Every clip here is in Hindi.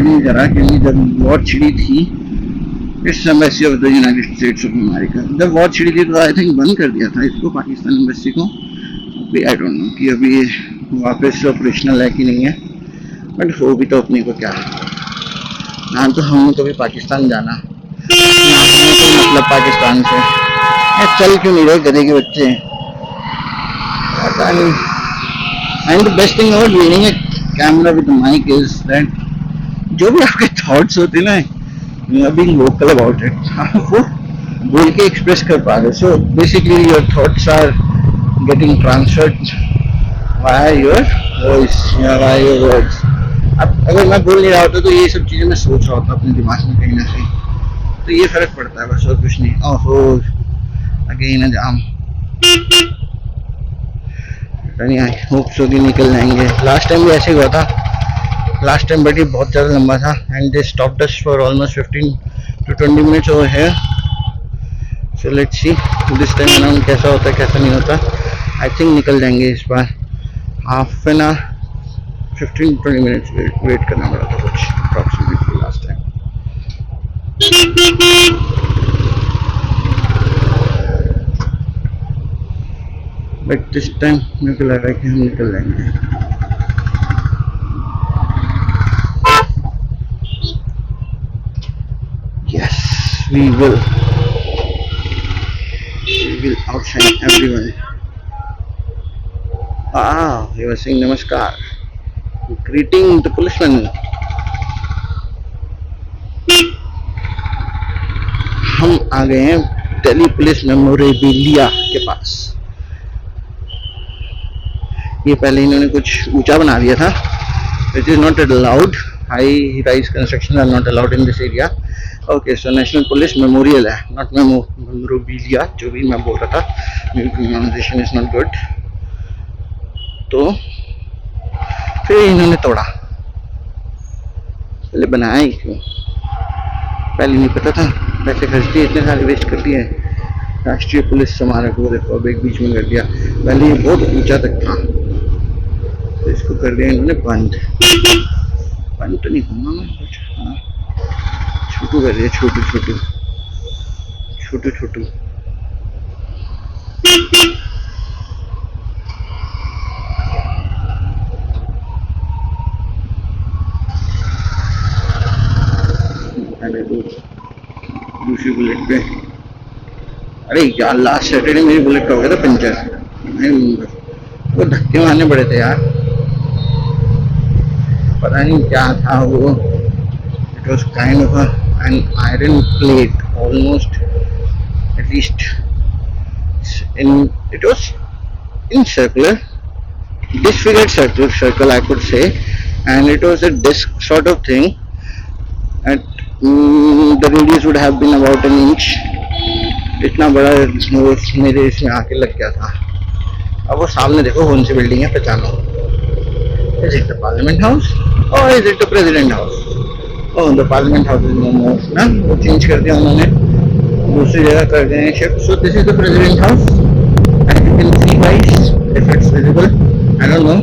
भी नहीं करा, क्योंकि जब वॉर छिड़ी थी इस embassy of the United states of America, जब वॉर छिड़ी थी तो आई थिंक बंद कर दिया था इसको, पाकिस्तान एम्बेसी को। अभी आई डोंट नो कि अभी वापस ऑपरेशनल है कि नहीं है, बट हो भी तो अपने को क्या है ना, तो हमने कभी पाकिस्तान जाना ना, हमें कोई मतलब पाकिस्तान से। चल क्यों नहीं रहे गधे के बच्चे, पता नहीं। And the best thing about reading a camera with mic is that जो भी आपके थॉट्स होते हैं ना, बीइंग वोकल अबाउट इट, आप वो बोल के एक्सप्रेस कर पा रहे। So basically your thoughts are getting transferred via your voice या वाया योर वर्ड्स। अब अगर मैं बोल नहीं रहा होता तो ये सब चीजें मैं सोच रहा होता अपने दिमाग में कहीं ना कहीं, तो ये फर्क पड़ता है बस, और कुछ नहीं। ओहो अगेन जाम, नहीं आई होप सो कि निकल जाएंगे। लास्ट टाइम भी ऐसे हुआ था, लास्ट टाइम बट ये बहुत ज़्यादा लंबा था and they stopped us for almost 15 to 20 minutes over here. So let's see this time around कैसा होता है कैसा नहीं होता। आई थिंक निकल जाएंगे इस बार, half an hour 15-20 minutes wait करना पड़ा था कुछ approximately last time. But this time मेरे को लग रहा है कि हम निकल जाएंगे। Yes we will outshine everyone. He was saying namaskar, greeting the policeman. हम आ गए हैं दिल्ली पुलिस मेमोरेबिलिया के पास। ये पहले इन्होंने कुछ ऊंचा बना दिया था, which is not allowed, high rise construction are not allowed in this area. Okay so national police memorial है, नॉट मेमोरेबिलिया, जो भी मैं बोल रहा था, मेरी प्रोनाउंसिएशन इज नॉट गुड। तो फिर इन्होंने तोड़ा, पहले बनाया ही क्यों, पहले नहीं पता था, पैसे खर्च दिए इतने सारे, वेस्ट कर दिए। राष्ट्रीय पुलिस स्मारक वो देखो अब एक बीच में कर दिया, पहले ये बहुत ऊंचा तक था तो इसको कर दिया इन्होंने बंद। बंद तो नहीं कहूँगा मैं कुछ, हाँ छोटू कर दिया, छोटू छोटू छोटू छोटू। दूसरी बुलेट पे, अरे यार लास्ट सैटरडे मेरी बुलेट का हो गया था पंचर, वो धक्के मारने पड़े थे यार, पता नहीं क्या था वो। It was kind of an iron plate almost, at least in it was in circular, disfigured circle I could say, and it was a disc sort of thing at the radius would have been about an inch। इतना बड़ा वो मेरे इसमें आके लग गया था। अब वो सामने देखो कौन सी बिल्डिंग है, पहचानो, is it the parliament house और is it the president house? Oh the parliament house is no more ना, वो चेंज कर दिया उन्होंने, दूसरी जगह कर दिए हैं shift. So this is the president house and you can see guys if it's visible, I don't know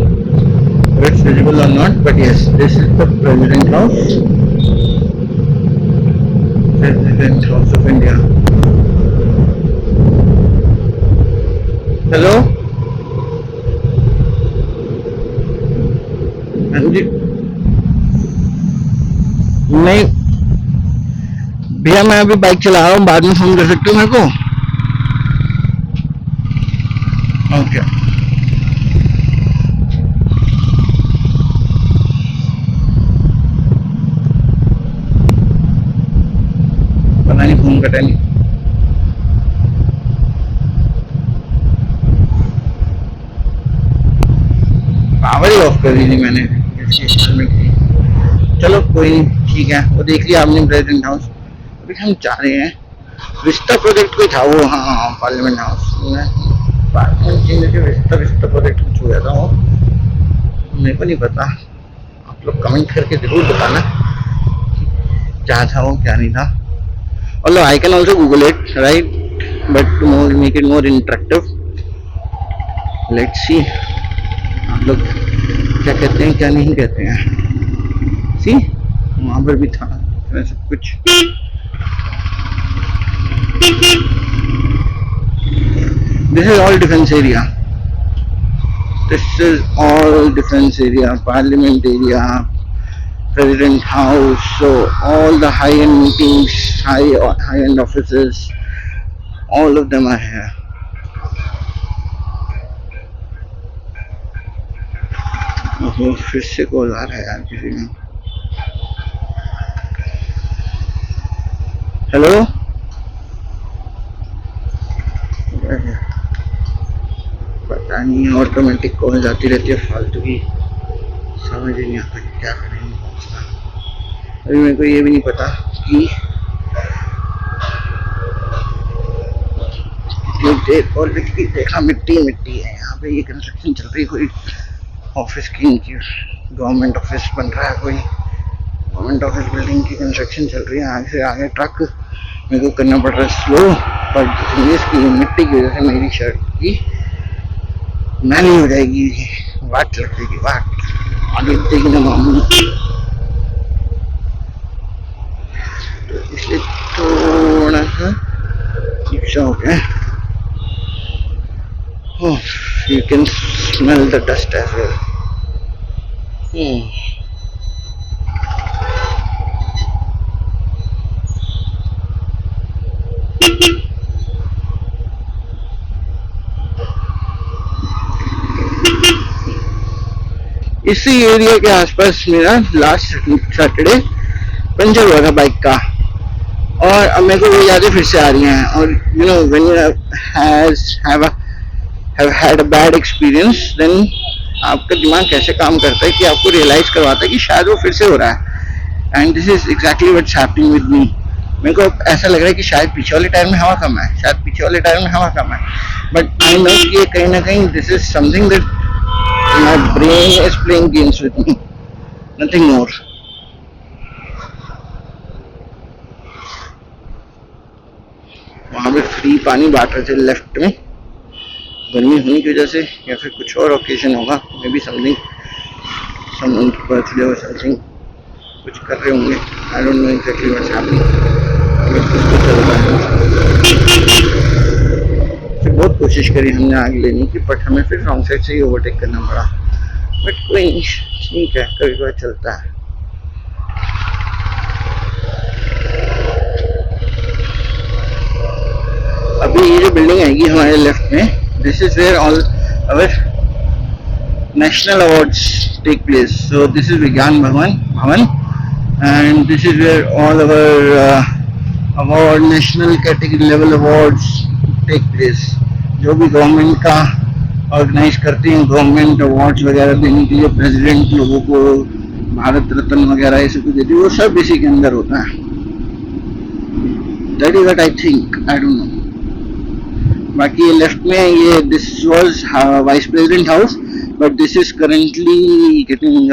if it's visible or not, but yes, this is the President House, President House of India. Hello, हाँ जी, नहीं भैया मैं अभी बाइक चला रहा हूँ, बाद में फोन कर सकते हो मेरे को? ओके पता नहीं फोन कटा नहीं। पावर ही ऑफ कर दी थी मैंने चलो कोई नहीं, ठीक है। वो देख लिया आपने प्रेसिडेंट हाउस। अभी हम जा रहे हैं, विस्टा प्रोजेक्ट कोई था वो, हाँ पार्लियामेंट हाउस, विस्टा प्रोजेक्ट कुछ हो था वो, मेरे को नहीं पता, आप लोग कमेंट करके जरूर बताना क्या था वो क्या नहीं था। Although I can also Google it, right? But to make it more interactive, let's see. आप लोग क्या कहते हैं क्या नहीं कहते हैं। See, वहां पर भी था सब कुछ। This is all defence area, this is all defense area, parliament area, president house, so all the high end meetings, high end offices, all of them are here. ओहो, फिर से कॉल आ रहा है यार किसी का। हेलो, पता नहीं ऑटोमेटिक कॉल जाती रहती है फालतू की, समझ ही नहीं आता कि क्या करेंगे। अभी मेरे को ये भी नहीं पता कि ऑलरेडी देखा मिट्टी मिट्टी है यहाँ पे, ये कंस्ट्रक्शन चल रही है कोई ऑफिस की, इनकी गवर्नमेंट ऑफिस बन रहा है, कोई गवर्नमेंट ऑफिस बिल्डिंग की कंस्ट्रक्शन चल रही है। आगे से आगे ट्रक मेरे को करना पड़ रहा है स्लो, बट इसकी मिट्टी की वजह से मेरी शर्ट की मैली हो जाएगी, वाट लग जाएगी, वाट आगे देखना मामूली, तो इसलिए थोड़ा सा सा हो गया। Oh, you can smell the dust as well. इसी एरिया के आसपास मेरा लास्ट सैटरडे पंचर हुआ था बाइक का, और अब मेरे को वो यादें फिर से आ रही हैं। और you know when you have had a bad experience, then आपका दिमाग कैसे काम करता है कि आपको रियलाइज करवाता है कि शायद वो फिर से हो रहा है। And this is exactly what's happening with me. मेरे को ऐसा लग रहा है कि शायद पीछे वाले टायर में हवा कम है, शायद पीछे वाले टायर में हवा कम है, बट आई नो कि कहीं ना कहीं this is something that my brain is playing games with me, nothing more. वहां पे फ्री पानी बांट रहे थे लेफ्ट में, गर्मी होने की वजह से या फिर कुछ और ओकेजन होगा, मे बी समथिंग, समवन की बर्थडे और समथिंग कुछ कर रहे होंगे। I don't know exactly what's happening, but कुछ तो चल रहा है। फिर बहुत कोशिश करी हमने आगे लेने की, बट हमें फिर रॉन्ग साइड से ही ओवरटेक करना पड़ा, बट कोई नहीं, ठीक है, कभी कभी चलता है। अभी ये जो बिल्डिंग आएगी हमारे लेफ्ट में, this is where all our national awards take place. So this is Vigyan Bhavan, and this is where all our award, national category level awards take place. जो भी गवर्नमेंट का ऑर्गेनाइज करते हैं, गवर्नमेंट अवार्ड्स वगैरह देने के लिए प्रेसिडेंट लोगों को भारत रत्न वगैरह ये सब कुछ देती है, वो सब इसी के अंदर होता है। That is what I think, I don't know. बाकी ये लेफ्ट में ये this was vice president house, but this is currently getting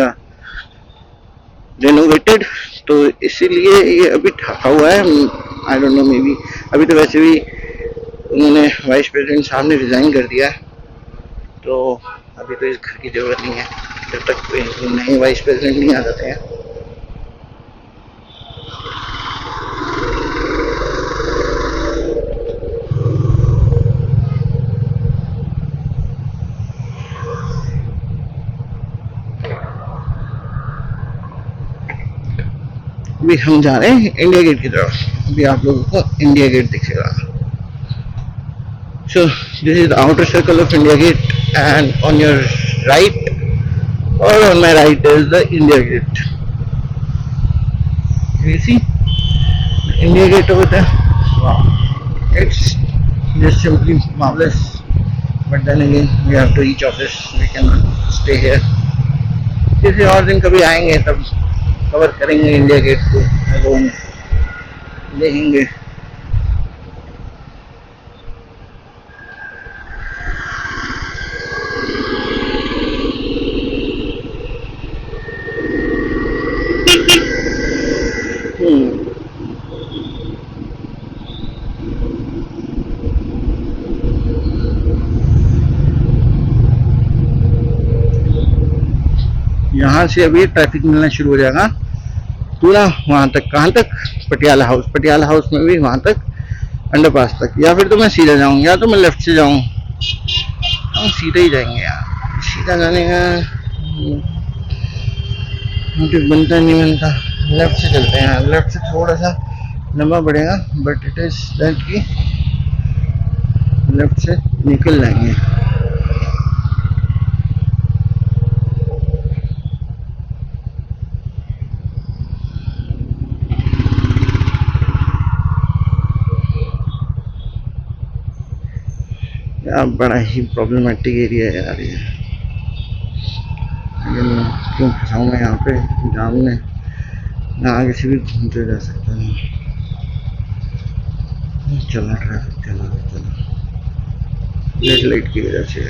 renovated, तो इसीलिए ये अभी ढका हुआ है। I don't know, may be अभी तो वैसे भी उन्होंने वाइस प्रेसिडेंट साहब ने रिजाइन कर दिया है, तो अभी तो इस घर की जरूरत नहीं है जब तक कोई नए वाइस प्रेसिडेंट नहीं आ जाते हैं। अभी हम जा रहे हैं इंडिया गेट की तरफ, अभी आप लोगों को इंडिया गेट दिखेगा। So this is outer circle of India gate, and on your right और on my right is the India gate. You see India Gate over there? Wow, it's just simply marvelous. But then again, we have to reach office. We cannot stay here. किसी और दिन कभी आएंगे तब कवर करेंगे इंडिया गेट को, रोम देखेंगे। यहाँ से अभी ट्रैफिक मिलना शुरू हो जाएगा, पूरा वहां तक, कहाँ तक, पटियाला हाउस, पटियाला हाउस में भी वहां तक, अंडरपास तक। या फिर तो मैं सीधा जाऊँ, या तो मैं लेफ्ट से जाऊँ, हम सीधा ही जाएंगे यार, सीधा जाने का मोटिव बनता नहीं बनता। लेफ्ट से चलते हैं यार, लेफ्ट से थोड़ा सा लंबा पड़ेगा, बट इट इज दैट कि लेफ्ट से निकल जाएंगे। यार बड़ा ही प्रॉब्लमेटिक एरिया है यार ये, लेकिन क्यों फंसा हूँ मैं यहाँ पे जाम में, ना आगे से भी घूमते जा सकता नहीं। चला ट्रैफिक, चला रेड लाइट की वजह से।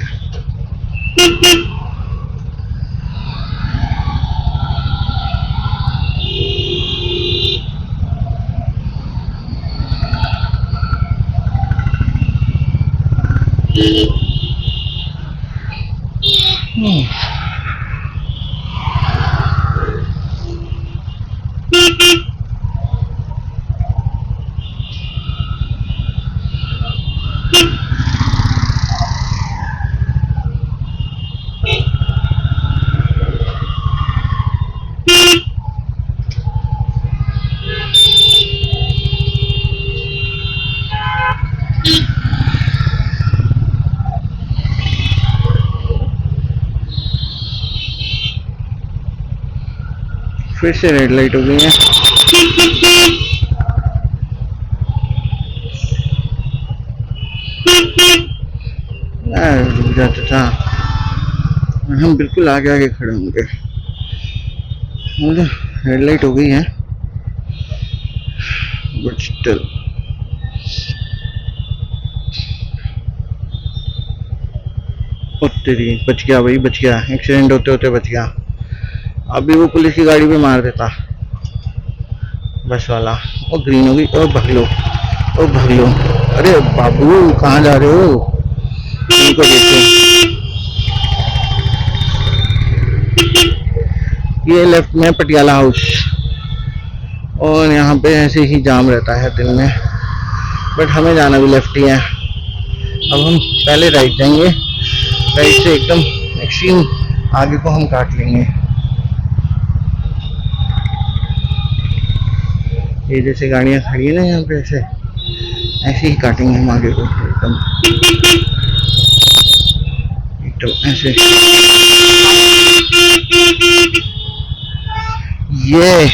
फिर से रेड लाइट हो गई है। रुक जाता था, हम बिल्कुल आगे आगे खड़े होंगे। रेड लाइट हो गई है, बट स्टिल तेरी बच गया भाई, बच गया, एक्सीडेंट होते होते बच गया। अभी वो पुलिस की गाड़ी पे मार देता बस वाला। ओ ग्रीन हो गई, ओ भाग लो, ओ भाग लो। अरे बाबू कहाँ जा रहे हो, इनको देखो। ये लेफ्ट में पटियाला हाउस, और यहाँ पे ऐसे ही जाम रहता है दिन में, बट हमें जाना भी लेफ्ट ही है। अब हम पहले राइट जाएंगे, राइट से एकदम एक्सट्रीम आगे को हम काट लेंगे। ये जैसे गाड़ियां खड़ी है ना यहाँ पे, ऐसे ही काटेंगे हम आगे को, एकदम एकदम ऐसे। ये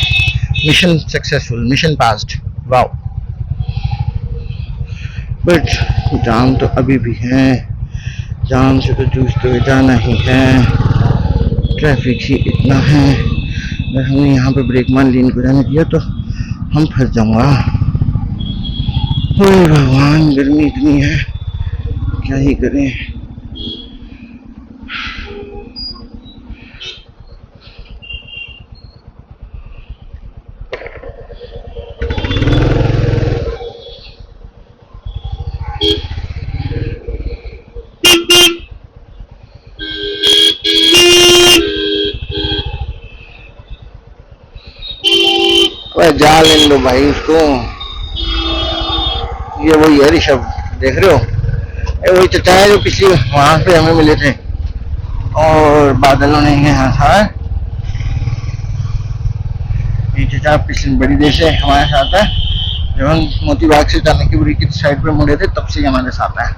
mission successful, mission passed, wow. But jam तो अभी भी है, जाम से तो जूझते हुए जाना ही है, ट्रैफिक ही इतना है। अगर हमने यहाँ पे ब्रेक मान ली, इनको जाने दिया तो हम फंस जाऊंगा। ओह भगवान, गर्मी इतनी है, क्या ही करें। जा ले लो भाई उसको। ये वही है ऋषभ, देख रहे हो, ये वही चचा है जो पिछली वहां पे हमें मिले थे, और बादलों ने यहाँ था। ये चचा पिछली बड़ी देर से हमारे साथ है, जब हम मोती बाग से चाणक्यपुरी की साइड पे मुड़े थे तब से हमारे साथ है।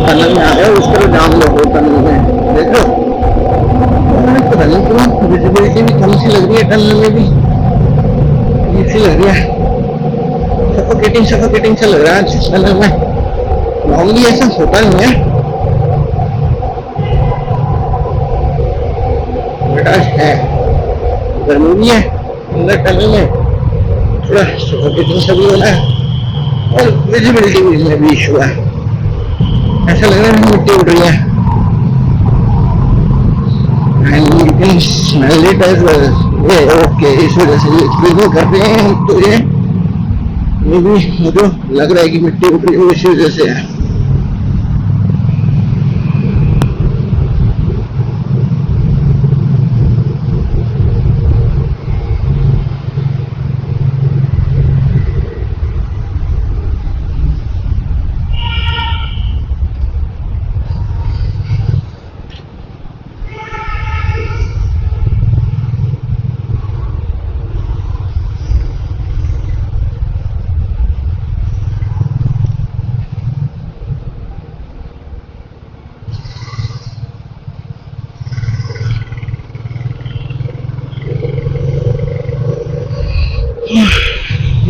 टनल में आ गए, उस तरह जाम लोग टनल में, देख लो। पता नहीं क्यों विजिबिलिटी भी कम सी लग रही है टनल में भी, इसी लग रही है, सफोकेटिंग सफोकेटिंग सा लग रहा है टनल में। नॉर्मली ऐसा होता नहीं है, बट आज है। गर्मी भी है अंदर टनल में, थोड़ा सफोकेटिंग सा भी होना है और विजिबिलिटी में भी इशू है। ऐसा लग रहा है मिट्टी उड़ रही है and you can smell it as well. ये ओके, इस वजह से ये क्लीनिंग कर रहे हैं, तो ये भी मुझे लग रहा है कि मिट्टी उड़ रही है, इसी वजह से है।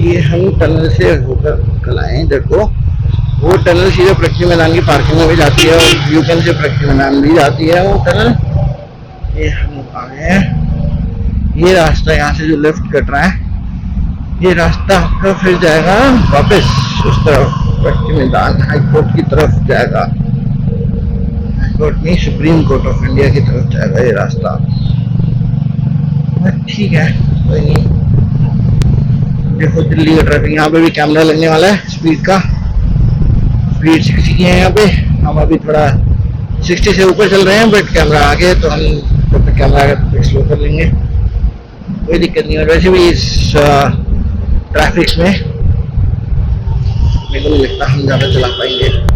ये हम टनल से होकर कल आए हैं। देखो वो टनल सीधे प्रगति मैदान की पार्किंग में भी जाती है और यूकेन से प्रगति मैदान भी जाती है वो टनल। ये हम आ गए हैं। ये रास्ता यहाँ से जो लेफ्ट कट रहा है, ये रास्ता आपका फिर जाएगा वापस उस तरफ, प्रगति मैदान हाई कोर्ट की तरफ जाएगा। हाई कोर्ट नहीं, सुप्रीम कोर्ट ऑफ इंडिया की तरफ जाएगा ये रास्ता। ठीक है, कोई नहीं। देखो दिल्ली का ट्रैफिक, यहाँ पे भी कैमरा लगने वाला है स्पीड का। स्पीड 60 की है यहाँ पे, हम अभी थोड़ा 60 से ऊपर चल रहे हैं, बट कैमरा आगे है तो हम तब तक कैमरा स्लो कर लेंगे, कोई दिक्कत नहीं है। वैसे भी इस ट्रैफिक में मेरे को नहीं लगता हम ज़्यादा चला पाएंगे।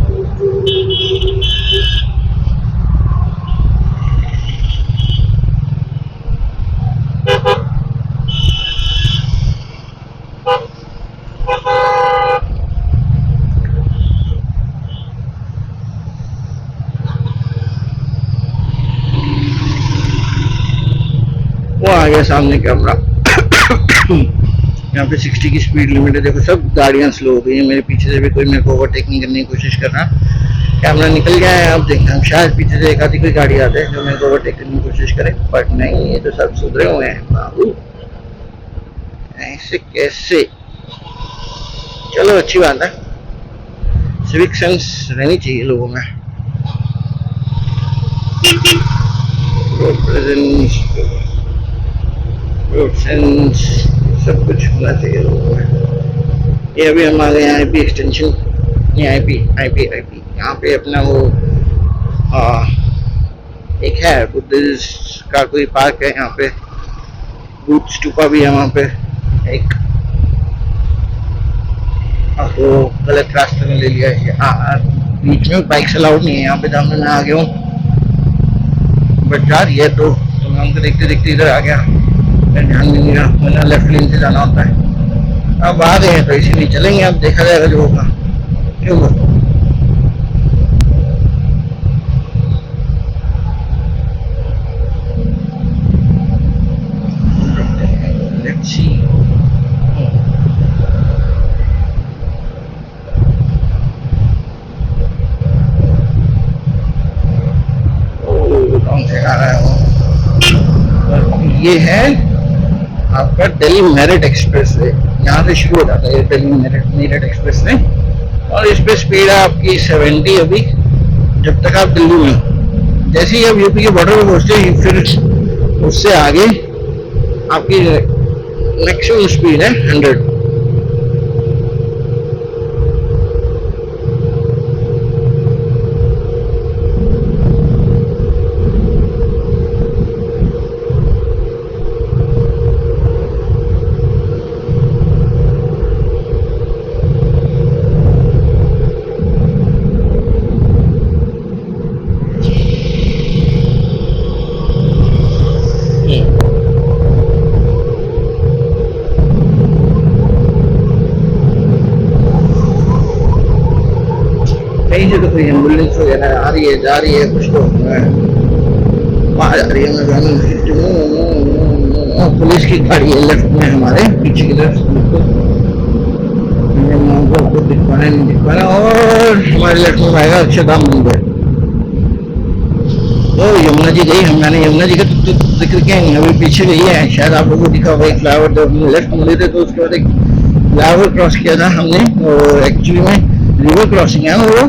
वो आ गया सामने कैमरा। यहाँ पे 60 की स्पीड लिमिट है। देखो सब गाड़ियाँ स्लो हो गई हैं, मेरे पीछे से भी कोई मेरे को ओवरटेक नहीं करने की कोशिश कर रहा। कैमरा निकल गया है, अब देखते हैं शायद पीछे से एक आधी कोई गाड़ी आते हैं जो मेरे को ओवरटेक करने की कोशिश करे, बट नहीं, ये तो सब सुधरे हुए हैं बाबू। ऐसे कैसे? चलो अच्छी बात है, सिविक सेंस रहनी चाहिए लोगों में, रोड प्रेजेंस, रोड सेंस, सब कुछ होना चाहिए लोगों में। ये अभी हम आ गए हैं आईपी एक्सटेंशन, ये आईपी यहाँ पे अपना वो एक है बुद्धिस्ट का कोई पार्क है यहाँ पे, बुद्ध स्तूपा भी है वहाँ पे एक। वो गलत रास्ते में ले लिया है, बीच में बाइक अलाउड नहीं है यहाँ पे, जहाँ मैं आ गया हूँ। बट यार ये तो मैं उनको देखते देखते इधर आ गया, ध्यान नहीं दिया, मैंने लेफ्ट लेन से जाना होता है। अब आ गए हैं तो इसीलिए चलेंगे, अब देखा जाएगा जो होगा। क्यों लेट्स सी। कौन से आ रहा है वो? ये है आपका दिल्ली मेरठ एक्सप्रेस वे, यहाँ से शुरू हो जाता है दिल्ली मेरठ एक्सप्रेस वे, और इस पे स्पीड है आपकी 70 अभी, जब तक आप दिल्ली में। जैसे ही आप यूपी के बॉर्डर पे पहुँचते हैं फिर उससे आगे आपकी मैक्सिमम स्पीड है 100। कहीं से तो कोई एम्बुलेंस वगैरह आ रही है, जा रही है, कुछ तो वहाँ जा रही है। पुलिस की गाड़ी है लेफ्ट में, हमारे पीछे की तरफ होगा, आपको दिखवाना नहीं दिखवाना। और हमारे लेफ्ट में आएगा अक्षरधाम मंदिर। तो यमुना जी गई, हमने यमुना जी का तो जिक्र किया नहीं, अभी पीछे गई है, शायद आप लोगों को दिखा होगा एक फ्लावर, जब लेफ्ट मुड़े थे तो उसके बाद एक फ्लावर क्रॉस किया था हमने, और एक्चुअली में रिवर क्रॉसिंग है वो,